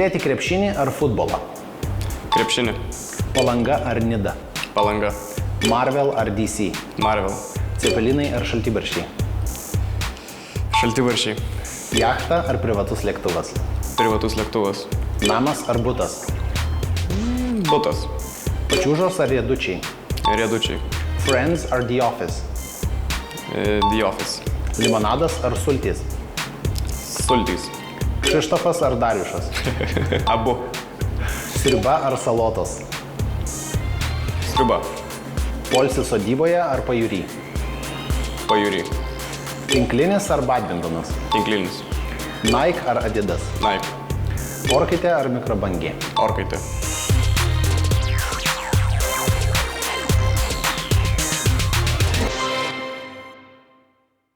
Žiūrėti krepšinį ar futbolą? Krepšinį. Palanga ar Nida? Palanga. Marvel ar DC? Marvel. Cepelinai ar šaltibarščiai? Šaltibarščiai. Jachta ar privatus lėktuvas? Privatus lėktuvas. Namas ar butas? Butas. Pačiūžos ar riedučiai? Riedučiai. Friends ar The Office? The Office. Limonadas ar sultys? Sultys. Kšištofas ar Dariušas? Abu. Sriuba ar salotos? Sriuba. Polsi sodyboje ar pajūry? Pajūry. Tinklinis ar badmintonas? Tinklinis. Nike ar Adidas? Nike. Orkaitė ar mikrobangė? Orkaitė.